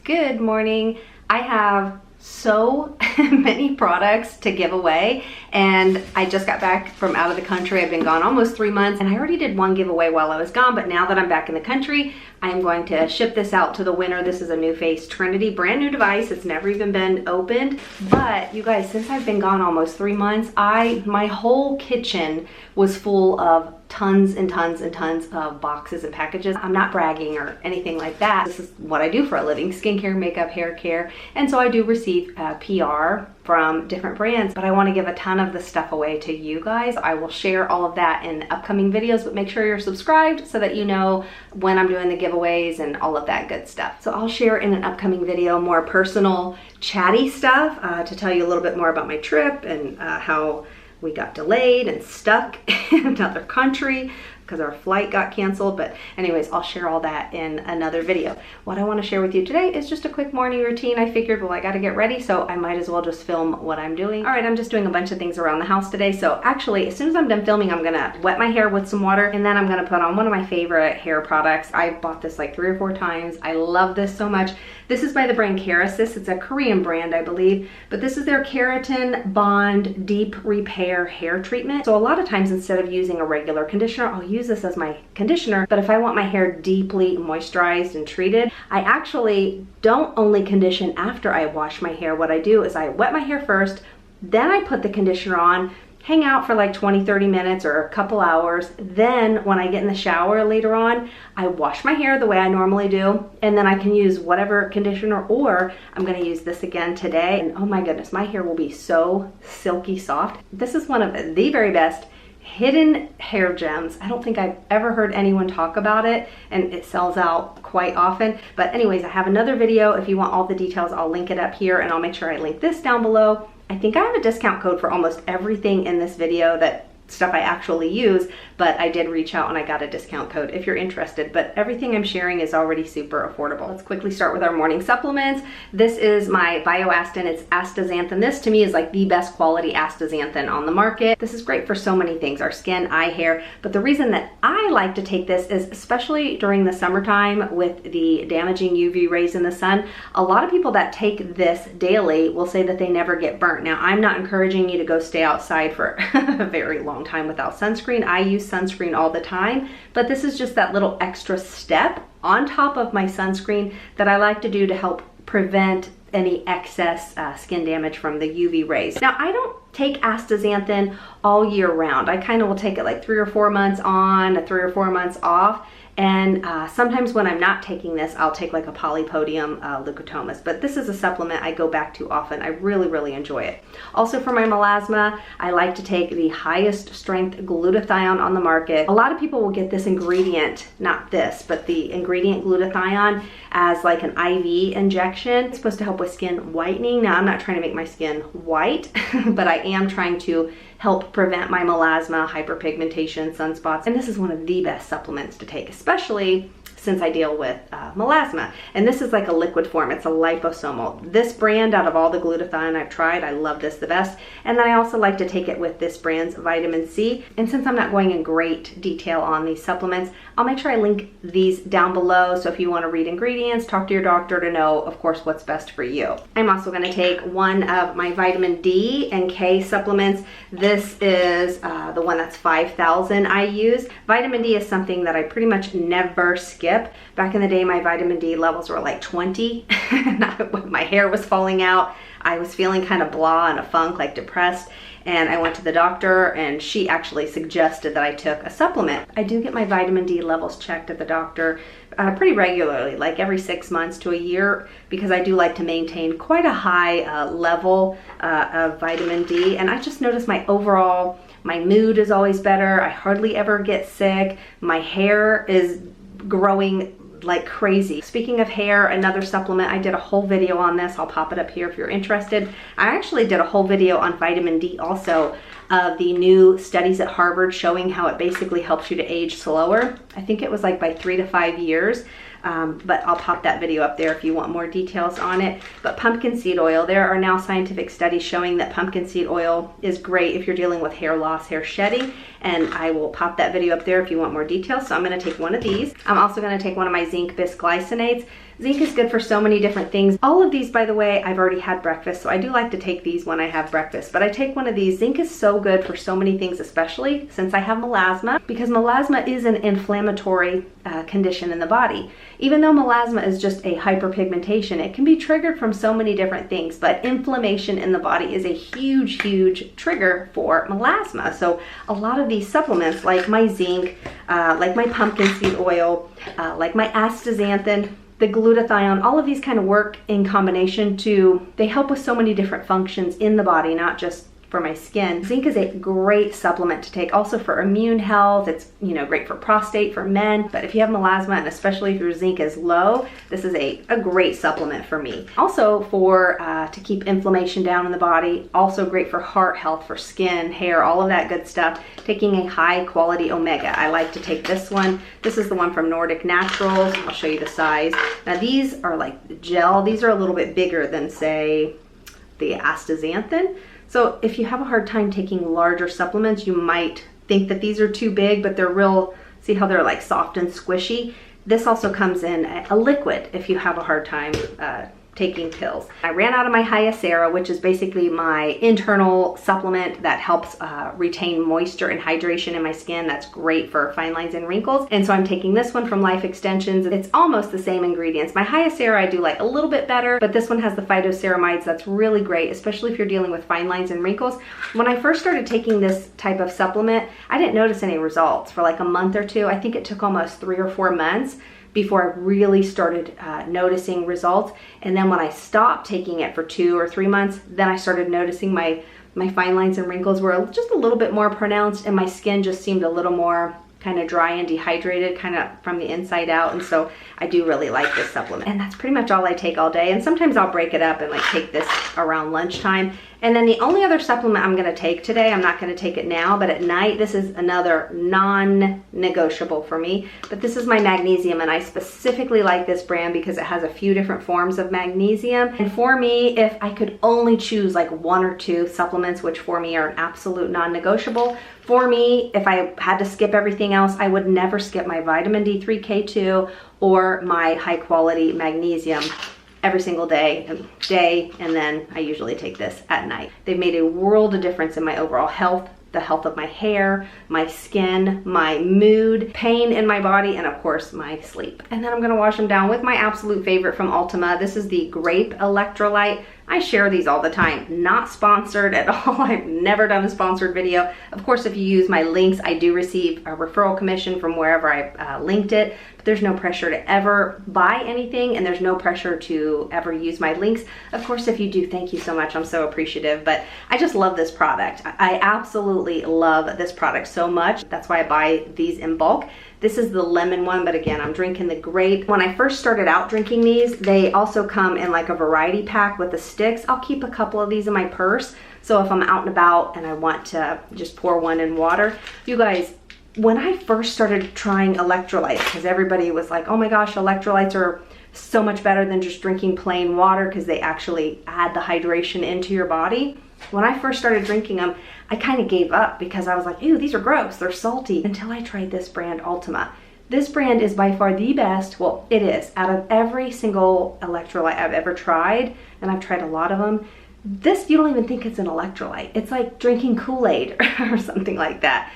Good morning. I have so many products to give away, and I just got back from out of the country. I've been gone almost 3 months, and I already did one giveaway while I was gone, but now that I'm back in the country, I'm going to ship this out to the winner. This is a NuFace Trinity, brand new device. It's never even been opened, but you guys, since I've been gone almost 3 months, my whole kitchen was full of tons and tons and tons of boxes and packages. I'm not bragging or anything like that. This is what I do for a living: skincare, makeup, hair care. And so I do receive PR from different brands, but I want to give a ton of the stuff away to you guys. I will share all of that in upcoming videos, but make sure you're subscribed so that you know when I'm doing the giveaways and all of that good stuff. So I'll share in an upcoming video more personal, chatty stuff to tell you a little bit more about my trip and how we got delayed and stuck in another country because our flight got canceled. But anyways, I'll share all that in another video. What I want to share with you today is just a quick morning routine. I figured, well, I got to get ready, so I might as well just film what I'm doing. All right, I'm just doing a bunch of things around the house today. So actually, as soon as I'm done filming, I'm gonna wet my hair with some water, and then I'm gonna put on one of my favorite hair products. I bought this like 3 or 4 times. I love this so much. This is by the brand 𝑘erasis. It's a Korean brand, I believe, but this is their Keratin Bond Deep Repair Hair Treatment. So a lot of times, instead of using a regular conditioner, I'll use this as my conditioner. But if I want my hair deeply moisturized and treated, I actually don't only condition after I wash my hair. What I do is I wet my hair first, then I put the conditioner on, hang out for like 20-30 minutes or a couple hours. Then when I get in the shower later on, I wash my hair the way I normally do, and then I can use whatever conditioner, or I'm gonna use this again today. And oh my goodness, my hair will be so silky soft. This is one of the very best hidden hair gems. I don't think I've ever heard anyone talk about it, and it sells out quite often. But anyways, I have another video. If you want all the details, I'll link it up here, and I'll make sure I link this down below. I think I have a discount code for almost everything in this video, that stuff I actually use, but I did reach out and I got a discount code if you're interested. But everything I'm sharing is already super affordable. Let's quickly start with our morning supplements. This is my Bioastin. It's astaxanthin. This to me is like the best quality astaxanthin on the market. This is great for so many things, our skin, eye, hair. But the reason that I like to take this is, especially during the summertime with the damaging UV rays in the sun, a lot of people that take this daily will say that they never get burnt. Now, I'm not encouraging you to go stay outside for a very long time without sunscreen. I use sunscreen all the time, but this is just that little extra step on top of my sunscreen that I like to do to help prevent any excess skin damage from the UV rays. Now, I don't take astaxanthin all year round. I kind of will take it like 3 or 4 months on, 3 or 4 months off. And sometimes when I'm not taking this, I'll take like a polypodium leukotomas. But this is a supplement I go back to often. I really, really enjoy it. Also for my melasma, I like to take the highest strength glutathione on the market. A lot of people will get this ingredient, not this, but the ingredient glutathione as like an IV injection. It's supposed to help with skin whitening. Now, I'm not trying to make my skin white, but I am trying to help prevent my melasma, hyperpigmentation, sunspots. And this is one of the best supplements to take, especially since I deal with melasma. And this is like a liquid form. It's a liposomal. This brand, out of all the glutathione I've tried, I love this the best. And then I also like to take it with this brand's vitamin C. And since I'm not going in great detail on these supplements, I'll make sure I link these down below. So if you want to read ingredients, talk to your doctor to know, of course, what's best for you. I'm also going to take one of my vitamin D and K supplements. This is the one that's 5,000 I use. Vitamin D is something that I pretty much never skip. Back in the day, my vitamin D levels were like 20. My hair was falling out. I was feeling kind of blah and a funk, like depressed. And I went to the doctor, and she actually suggested that I took a supplement. I do get my vitamin D levels checked at the doctor pretty regularly, like every 6 months to a year, because I do like to maintain quite a high level of vitamin D. And I just noticed my mood is always better. I hardly ever get sick. My hair is growing like crazy. Speaking of hair, another supplement, I did a whole video on this. I'll pop it up here if you're interested. I actually did a whole video on vitamin D also, of the new studies at Harvard showing how it basically helps you to age slower. I think it was like by 3 to 5 years. But I'll pop that video up there if you want more details on it. But pumpkin seed oil, there are now scientific studies showing that pumpkin seed oil is great if you're dealing with hair loss, hair shedding, and I will pop that video up there if you want more details. So I'm gonna take one of these. I'm also gonna take one of my zinc bisglycinates. Zinc is good for so many different things. All of these, by the way, I've already had breakfast, so I do like to take these when I have breakfast, but I take one of these. Zinc is so good for so many things, especially since I have melasma, because melasma is an inflammatory condition in the body. Even though melasma is just a hyperpigmentation, it can be triggered from so many different things, but inflammation in the body is a huge, huge trigger for melasma. So a lot of these supplements, like my zinc, like my pumpkin seed oil, like my astaxanthin, the glutathione, all of these kind of work in combination they help with so many different functions in the body, not just for my skin. Zinc is a great supplement to take also for immune health. It's, you know, great for prostate, for men, but if you have melasma, and especially if your zinc is low, this is a great supplement for me. Also for to keep inflammation down in the body, also great for heart health, for skin, hair, all of that good stuff. Taking a high quality omega. I like to take this one. This is the one from Nordic Naturals. I'll show you the size. Now these are like gel. These are a little bit bigger than, say, the astaxanthin. So if you have a hard time taking larger supplements, you might think that these are too big, but they're real, see how they're like soft and squishy? This also comes in a liquid if you have a hard time taking pills. I ran out of my Hyacera, which is basically my internal supplement that helps retain moisture and hydration in my skin. That's great for fine lines and wrinkles. And so I'm taking this one from Life Extensions. It's almost the same ingredients. My Hyacera I do like a little bit better, but this one has the phytoceramides. That's really great, especially if you're dealing with fine lines and wrinkles. When I first started taking this type of supplement, I didn't notice any results for like a month or two. I think it took almost 3 or 4 months before I really started noticing results. And then when I stopped taking it for 2 or 3 months, then I started noticing my fine lines and wrinkles were just a little bit more pronounced, and my skin just seemed a little more kind of dry and dehydrated, kind of from the inside out. And so I do really like this supplement. And that's pretty much all I take all day. And sometimes I'll break it up and like take this around lunchtime. And then the only other supplement I'm gonna take today, I'm not gonna take it now, but at night, this is another non-negotiable for me, but this is my magnesium, and I specifically like this brand because it has a few different forms of magnesium. And for me, if I could only choose like 1 or 2 supplements, which for me are an absolute non-negotiable, for me, if I had to skip everything else, I would never skip my vitamin D3 K2 or my high quality magnesium every single day, and then I usually take this at night. They've made a world of difference in my overall health, the health of my hair, my skin, my mood, pain in my body, and of course my sleep. And then I'm gonna wash them down with my absolute favorite from Ultima. This is the grape electrolyte. I share these all the time, not sponsored at all. I've never done a sponsored video. Of course, if you use my links, I do receive a referral commission from wherever I linked it, but there's no pressure to ever buy anything, and there's no pressure to ever use my links. Of course, if you do, thank you so much. I'm so appreciative, but I just love this product. I absolutely love this product so much. That's why I buy these in bulk. This is the lemon one, but again, I'm drinking the grape. When I first started out drinking these, they also come in like a variety pack with the sticks. I'll keep a couple of these in my purse, so if I'm out and about and I want to just pour one in water. You guys, when I first started trying electrolytes, because everybody was like, oh my gosh, electrolytes are so much better than just drinking plain water because they actually add the hydration into your body. When I first started drinking them, I kind of gave up because I was like, ew, these are gross, they're salty, until I tried this brand, Ultima. This brand is by far the best, well, it is, out of every single electrolyte I've ever tried, and I've tried a lot of them. This, you don't even think it's an electrolyte. It's like drinking Kool-Aid or something like that.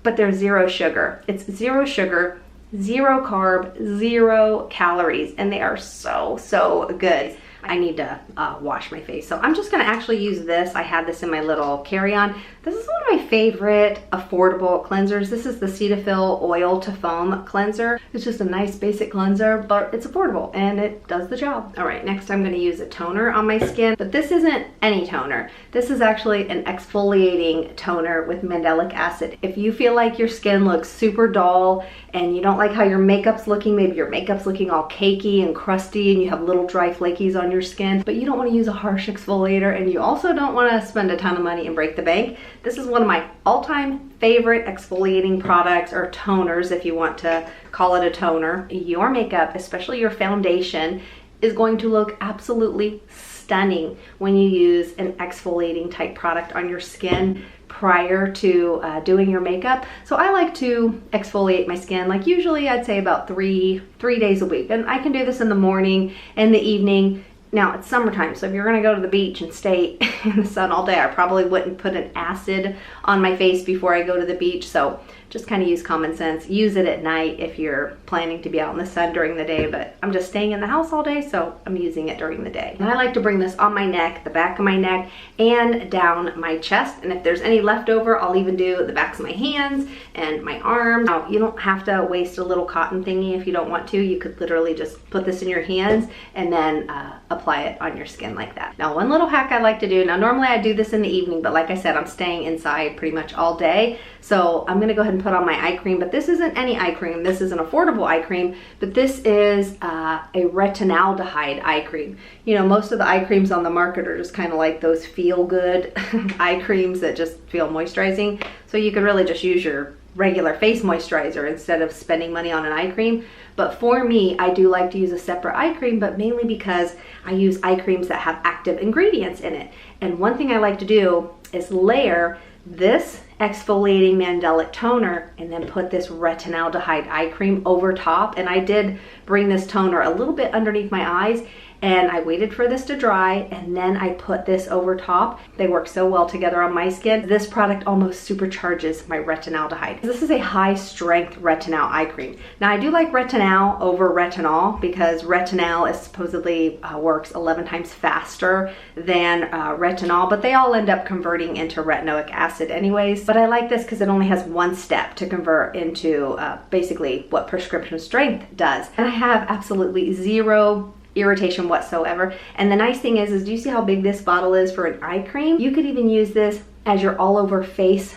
But there's 0 sugar. It's 0 sugar, 0 carb, 0 calories, and they are so, so good. I need to wash my face. So I'm just gonna actually use this. I had this in my little carry-on. This is one of my favorite affordable cleansers. This is the Cetaphil Oil to Foam Cleanser. It's just a nice basic cleanser, but it's affordable and it does the job. All right, next I'm gonna use a toner on my skin, but this isn't any toner. This is actually an exfoliating toner with mandelic acid. If you feel like your skin looks super dull and you don't like how your makeup's looking, maybe your makeup's looking all cakey and crusty and you have little dry flakies on your skin, but you don't want to use a harsh exfoliator and you also don't want to spend a ton of money and break the bank, this is one of my all-time favorite exfoliating products, or toners if you want to call it a toner. Your makeup, especially your foundation, is going to look absolutely stunning when you use an exfoliating type product on your skin prior to doing your makeup. So I like to exfoliate my skin, like usually I'd say about three days a week. And I can do this in the morning and the evening. Now it's summertime, so if you're gonna go to the beach and stay in the sun all day, I probably wouldn't put an acid on my face before I go to the beach. So just kind of use common sense. Use it at night if you're planning to be out in the sun during the day, but I'm just staying in the house all day, so I'm using it during the day. And I like to bring this on my neck, the back of my neck, and down my chest. And if there's any leftover, I'll even do the backs of my hands and my arms. Now, you don't have to waste a little cotton thingy if you don't want to. You could literally just put this in your hands and then apply it on your skin like that. Now, one little hack I like to do, now normally I do this in the evening, but like I said, I'm staying inside pretty much all day. So I'm gonna go ahead and put on my eye cream, but this isn't any eye cream. This is an affordable eye cream, but this is a retinaldehyde eye cream. You know, most of the eye creams on the market are just kind of like those feel-good eye creams that just feel moisturizing. So you could really just use your regular face moisturizer instead of spending money on an eye cream. But for me, I do like to use a separate eye cream, but mainly because I use eye creams that have active ingredients in it. And one thing I like to do is layer this exfoliating mandelic toner and then put this retinaldehyde eye cream over top. And I did bring this toner a little bit underneath my eyes, and I waited for this to dry, and then I put this over top. They work so well together on my skin. This product almost supercharges my retinaldehyde. This is a high strength retinol eye cream. Now I do like retinol over retinol because retinol is supposedly works 11 times faster than retinol, but they all end up converting into retinoic acid anyways. But I like this because it only has one step to convert into basically what prescription strength does. And I have absolutely zero irritation whatsoever. And the nice thing is do you see how big this bottle is for an eye cream? You could even use this as your all over face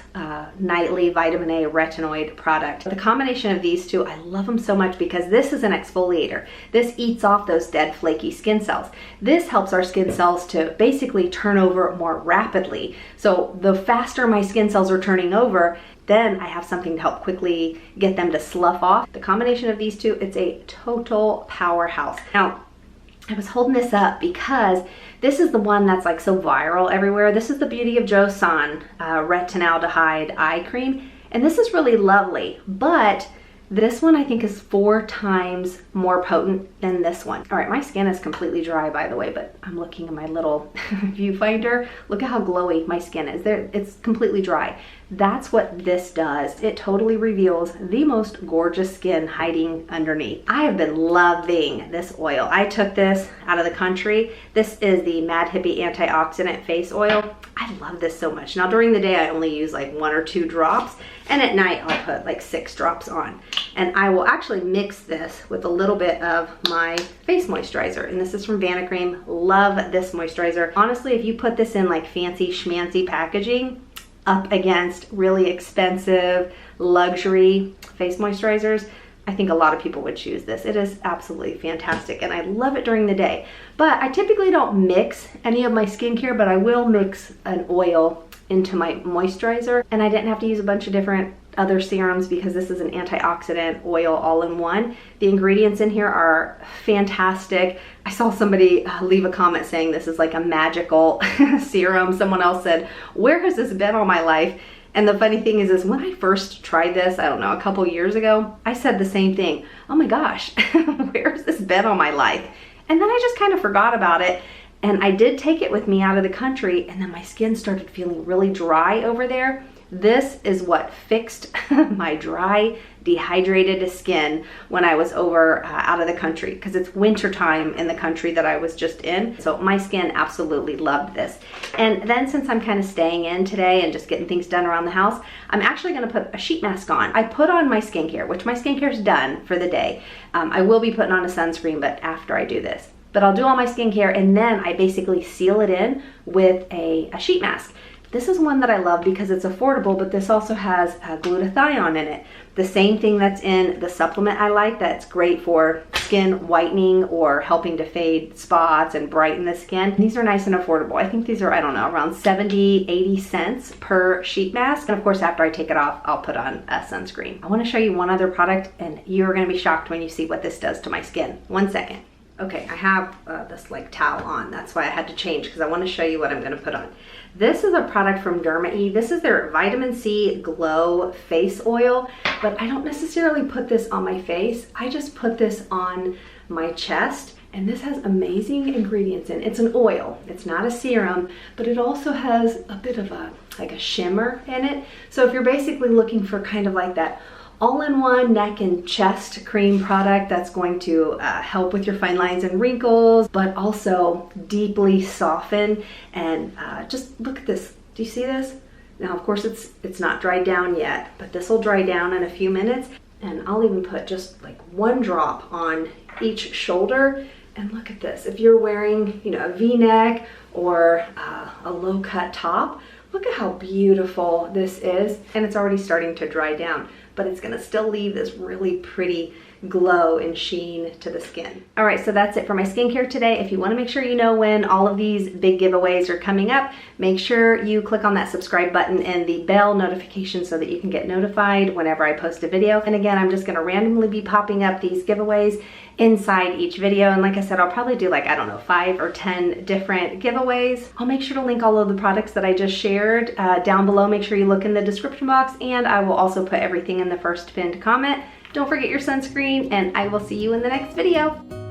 nightly vitamin A retinoid product. The combination of these two, I love them so much because this is an exfoliator. This eats off those dead flaky skin cells. This helps our skin cells to basically turn over more rapidly. So the faster my skin cells are turning over, then I have something to help quickly get them to slough off. The combination of these two, it's a total powerhouse. Now, I was holding this up because this is the one that's like so viral everywhere. This is the Beauty of Joseon retinaldehyde eye cream. And this is really lovely, but this one I think is 4 times more potent than this one. All right, my skin is completely dry by the way, but I'm looking at my little viewfinder. Look at how glowy my skin is. It's completely dry. That's what this does. It totally reveals the most gorgeous skin hiding underneath. I have been loving this oil. I took this out of the country. This is the Mad Hippie Antioxidant Face Oil. I love this so much. Now during the day I only use like 1 or 2 drops, and at night I'll put like 6 drops on. And I will actually mix this with a little bit of my face moisturizer. And this is from Vanicream. Love this moisturizer. Honestly, if you put this in like fancy schmancy packaging up against really expensive luxury face moisturizers, I think a lot of people would choose this. It is absolutely fantastic and I love it during the day. But I typically don't mix any of my skincare, but I will mix an oil into my moisturizer. And I didn't have to use a bunch of different other serums because this is an antioxidant oil all in one. The ingredients in here are fantastic. I saw somebody leave a comment saying this is like a magical serum. Someone else said, where has this been all my life? And the funny thing is when I first tried this, I don't know, a couple years ago, I said the same thing. Oh my gosh, where has this been all my life? And then I just kind of forgot about it. And I did take it with me out of the country, and then my skin started feeling really dry over there. This is what fixed my dry, dehydrated skin when I was over out of the country, because it's winter time in the country that I was just in. So my skin absolutely loved this. And then since I'm kind of staying in today and just getting things done around the house, I'm actually going to put a sheet mask on. I put on my skincare, which my skincare is done for the day. I will be putting on a sunscreen, but after I do this. But I'll do all my skincare and then I basically seal it in with a sheet mask. This is one that I love because it's affordable, but this also has glutathione in it. The same thing that's in the supplement I like that's great for skin whitening or helping to fade spots and brighten the skin. These are nice and affordable. I think these are, I don't know, around 70, 80 cents per sheet mask. And of course, after I take it off, I'll put on a sunscreen. I want to show you one other product and you're going to be shocked when you see what this does to my skin. 1 second. Okay, I have this like towel on. That's why I had to change, because I want to show you what I'm going to put on. This is a product from Derma-E. This is their Vitamin C Glow Face Oil, but I don't necessarily put this on my face. I just put this on my chest, and this has amazing ingredients in it. It's an oil. It's not a serum, but it also has a bit of a like a shimmer in it. So if you're basically looking for kind of like that all-in-one neck and chest cream product that's going to help with your fine lines and wrinkles, but also deeply soften and just look at this. Do you see this? Now, of course, it's not dried down yet, but this will dry down in a few minutes, and I'll even put just like 1 drop on each shoulder. And look at this. If you're wearing, you know, a V-neck or a low-cut top, look at how beautiful this is. And it's already starting to dry down, but it's gonna still leave this really pretty glow and sheen to the skin. All right, so that's it for my skincare today. If you wanna make sure you know when all of these big giveaways are coming up, make sure you click on that subscribe button and the bell notification so that you can get notified whenever I post a video. And again, I'm just gonna randomly be popping up these giveaways inside each video. And like I said, I'll probably do like, I don't know, 5 or 10 different giveaways. I'll make sure to link all of the products that I just shared down below. Make sure you look in the description box, and I will also put everything in the first pinned comment. Don't forget your sunscreen, and I will see you in the next video.